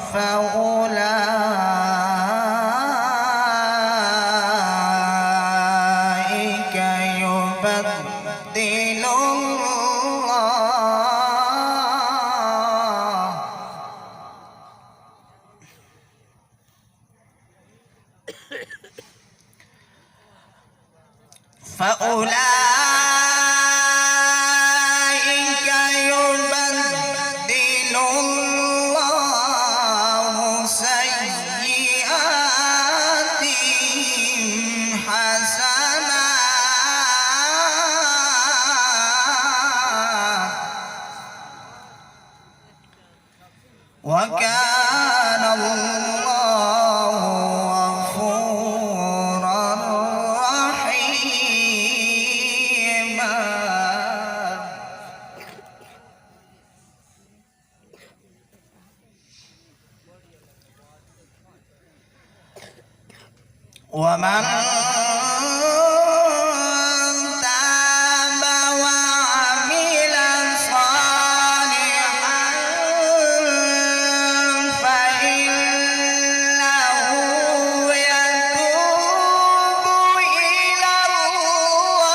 فأولئك يبدل الله سيئاتهم حسنات وكان الله غفورا رحيما. ومن تاب وعمل صالحا فإنه يتوب إلى الله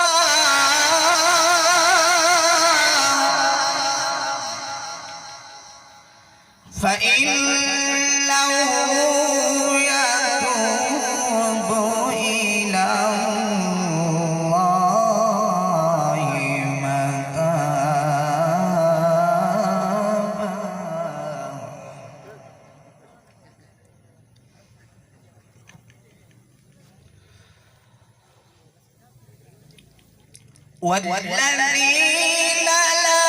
والذين لا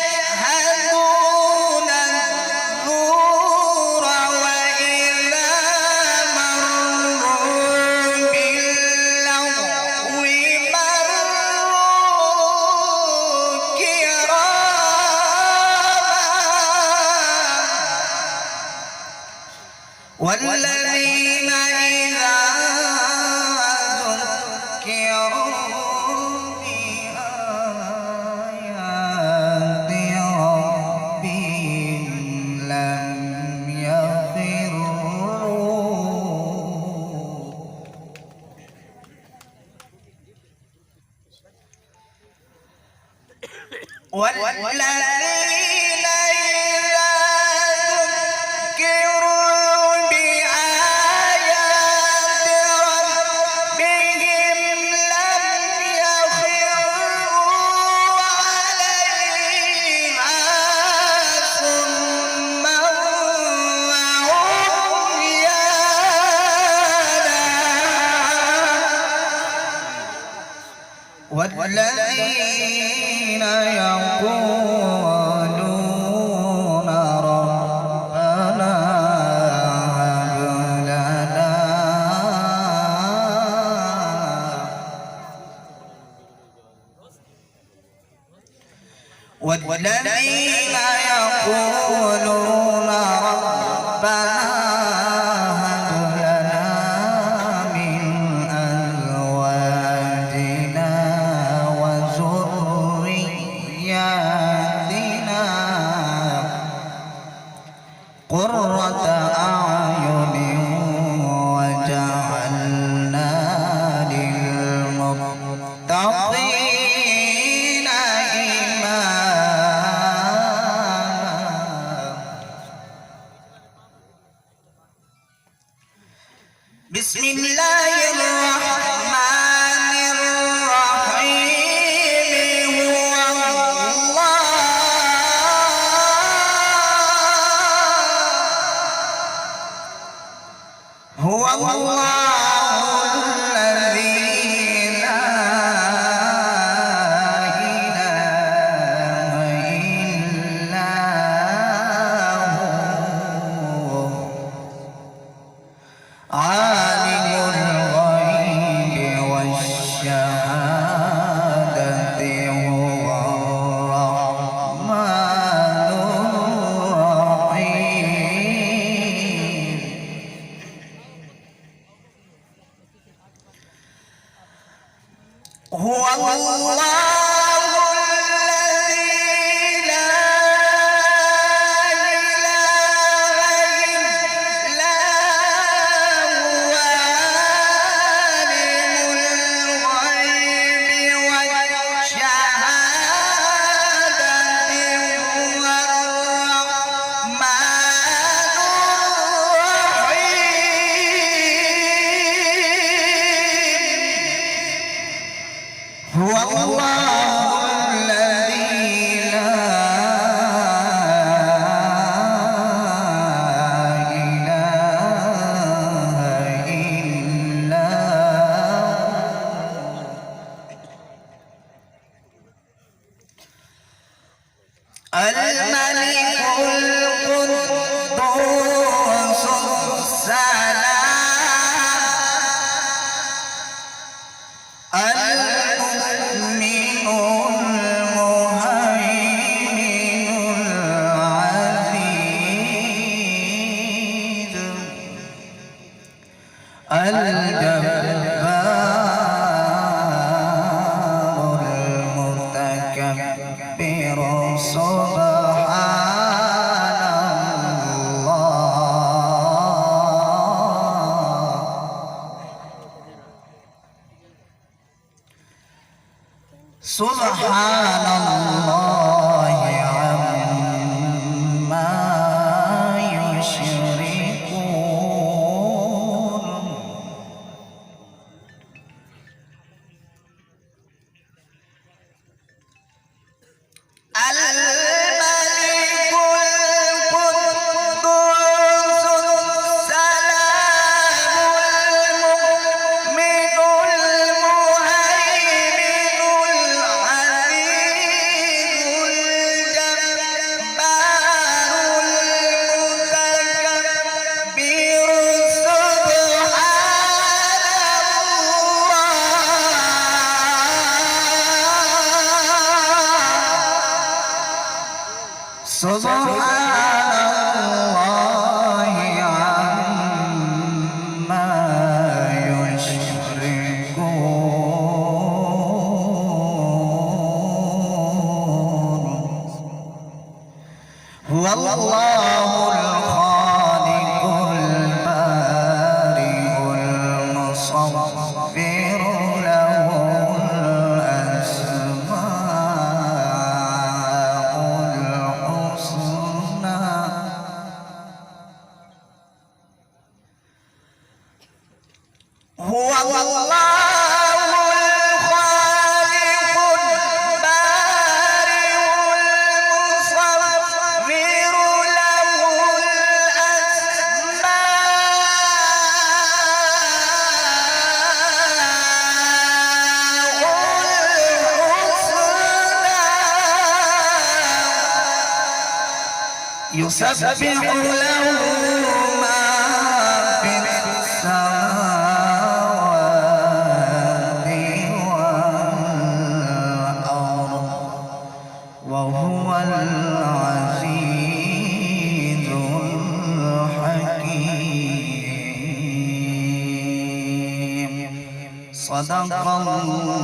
يشهدون الزور وإذا مروا باللغو مروا كراما والذين إذا ذكروا والذين إذا ذكروا بآيات ربهم لم يخروا عليها صما وعميانا والذين يقولون ربنا هب لنا والذين يقولون ربنا هب لنا من أزواجنا وذرياتنا قرة أعين وجعلنا للمتقين إماما. بسم الله الرحمن الرحيم. هو الله الذي لا إله إلا هو عالم الغيب والشهادة هو الرحمن الرحيم. هو الله الذي لا إله الجبار المتكبر سبحان الله عما يشركون. الملك القدوس السلام المؤمن المهيمن العزيز الجبار المتكبر سبحان الله عما يشركون. هو الله الخالق البارئ المصور له الأسماء الحسنى. هو الله الخالق البارئ المصور له الأسماء الحسنى. يسبح له ما في السماوات والأرض وهو العزيز الحكيم. صدق الله